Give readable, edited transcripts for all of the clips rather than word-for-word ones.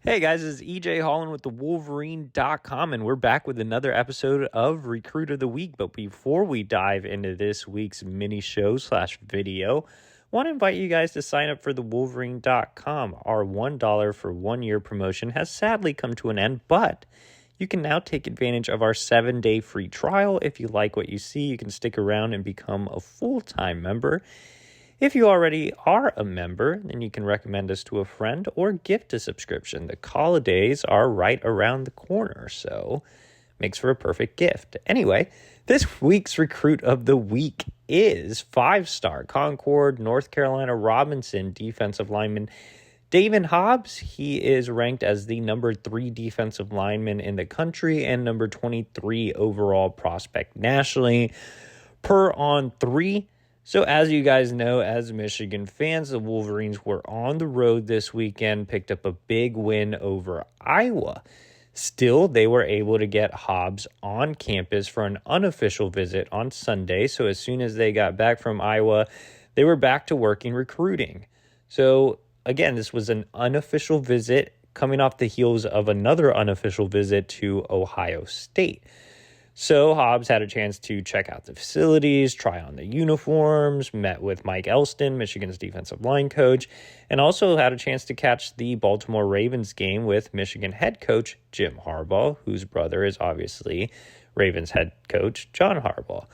Hey guys, this is EJ Holland with the Wolverine.com, and we're back with another episode of Recruit of the Week. But before we dive into this week's mini show slash video, I want to invite you guys to sign up for the Wolverine.com. Our $1 for 1 year promotion has sadly come to an end, but you can now take advantage of our 7-day free trial. If you like what you see, you can stick around and become a full-time member. If you already are a member, then you can recommend us to a friend or gift a subscription. The holidays are right around the corner, so makes for a perfect gift. Anyway, this week's Recruit of the Week is 5-star Concord, North Carolina Robinson defensive lineman Daevin Hobbs. He is ranked as the number 3 defensive lineman in the country and number 23 overall prospect nationally per On3. So as you guys know, as Michigan fans, the Wolverines were on the road this weekend, picked up a big win over Iowa. Still, they were able to get Hobbs on campus for an unofficial visit on Sunday. So as soon as they got back from Iowa, they were back to working recruiting. So again, this was an unofficial visit coming off the heels of another unofficial visit to Ohio State. So Hobbs had a chance to check out the facilities, try on the uniforms, met with Mike Elston, Michigan's defensive line coach, and also had a chance to catch the Baltimore Ravens game with Michigan head coach Jim Harbaugh, whose brother is obviously Ravens head coach John Harbaugh.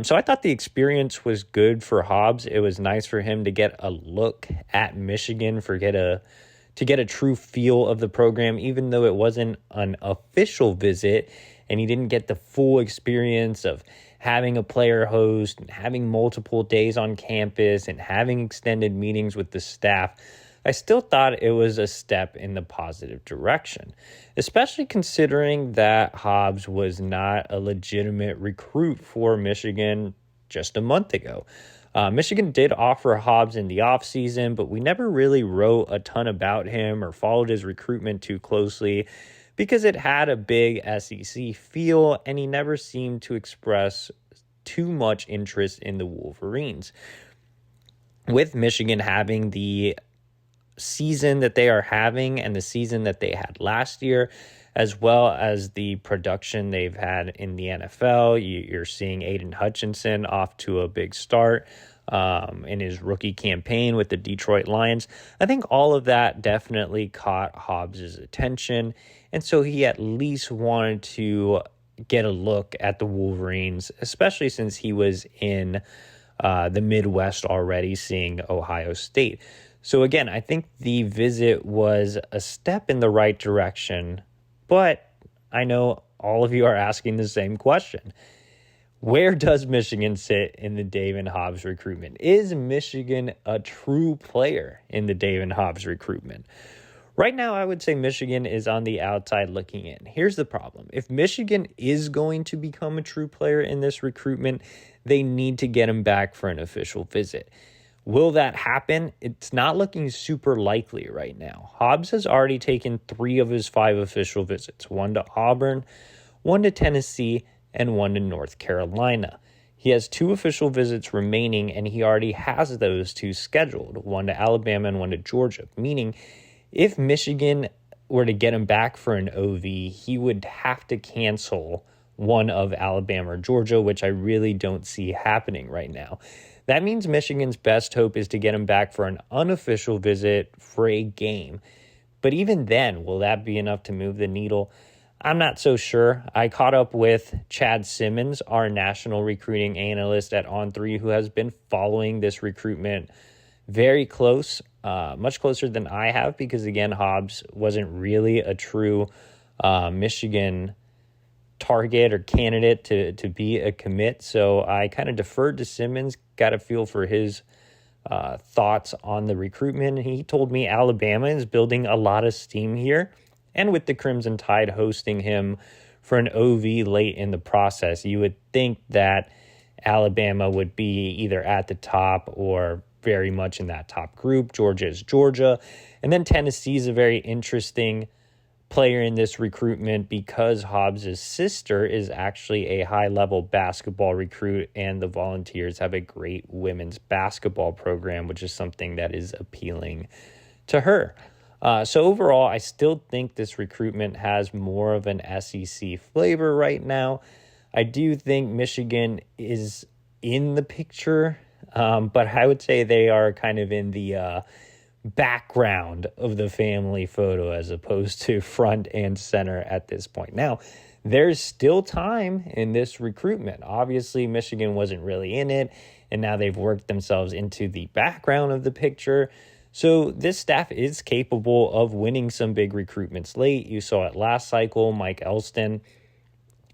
So I thought the experience was good for Hobbs. It was nice for him to get a look at Michigan, to get a true feel of the program, even though it wasn't an official visit. And he didn't get the full experience of having a player host and having multiple days on campus and having extended meetings with the staff. I still thought it was a step in the positive direction, especially considering that Hobbs was not a legitimate recruit for Michigan just a month ago. Michigan did offer Hobbs in the offseason, but we never really wrote a ton about him or followed his recruitment too closely, because it had a big SEC feel, and he never seemed to express too much interest in the Wolverines. With Michigan having the season that they are having and the season that they had last year, as well as the production they've had in the NFL, you're seeing Aiden Hutchinson off to a big start in his rookie campaign with the Detroit Lions. I think all of that definitely caught Hobbs' attention, and so he at least wanted to get a look at the Wolverines, especially since he was in the Midwest already, seeing Ohio State. So again, I think the visit was a step in the right direction, but I know all of you are asking the same question. Where does Michigan sit in the Daevin Hobbs recruitment? Is Michigan a true player in the Daevin Hobbs recruitment? Right now, I would say Michigan is on the outside looking in. Here's the problem. If Michigan is going to become a true player in this recruitment, they need to get him back for an official visit. Will that happen? It's not looking super likely right now. Hobbs has already taken 3 of his 5 official visits, 1 to Auburn, 1 to Tennessee, and 1 to North Carolina. He has 2 official visits remaining, and he already has those 2 scheduled, 1 to Alabama and 1 to Georgia, meaning if Michigan were to get him back for an OV, he would have to cancel 1 of Alabama or Georgia, which I really don't see happening right now. That means Michigan's best hope is to get him back for an unofficial visit for a game. But even then, will that be enough to move the needle? I'm not so sure. I caught up with Chad Simmons, our national recruiting analyst at On3, who has been following this recruitment very close, much closer than I have, because again, Hobbs wasn't really a true Michigan target or candidate to be a commit. So I kind of deferred to Simmons, got a feel for his thoughts on the recruitment. He told me Alabama is building a lot of steam here, and with the Crimson Tide hosting him for an OV late in the process, you would think that Alabama would be either at the top or very much in that top group. Georgia is Georgia. And then Tennessee is a very interesting player in this recruitment because Hobbs' sister is actually a high-level basketball recruit, and the Volunteers have a great women's basketball program, which is something that is appealing to her. So overall, I still think this recruitment has more of an SEC flavor right now. I do think Michigan is in the picture, but I would say they are kind of in the background of the family photo as opposed to front and center at this point. Now, there's still time in this recruitment. Obviously, Michigan wasn't really in it, and now they've worked themselves into the background of the picture. So this staff is capable of winning some big recruitments late. You saw it last cycle. Mike Elston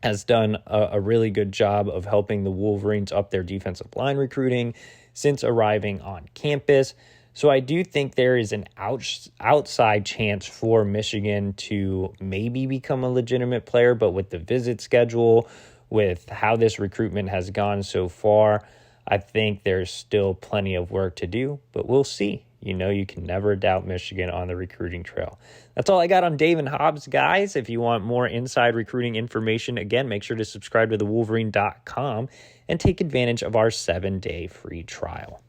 has done a really good job of helping the Wolverines up their defensive line recruiting since arriving on campus. So I do think there is an outside chance for Michigan to maybe become a legitimate player, but with the visit schedule, with how this recruitment has gone so far, I think there's still plenty of work to do, but we'll see. You know, you can never doubt Michigan on the recruiting trail. That's all I got on Daevin Hobbs, guys. If you want more inside recruiting information, again, make sure to subscribe to the Wolverine.com and take advantage of our 7-day free trial.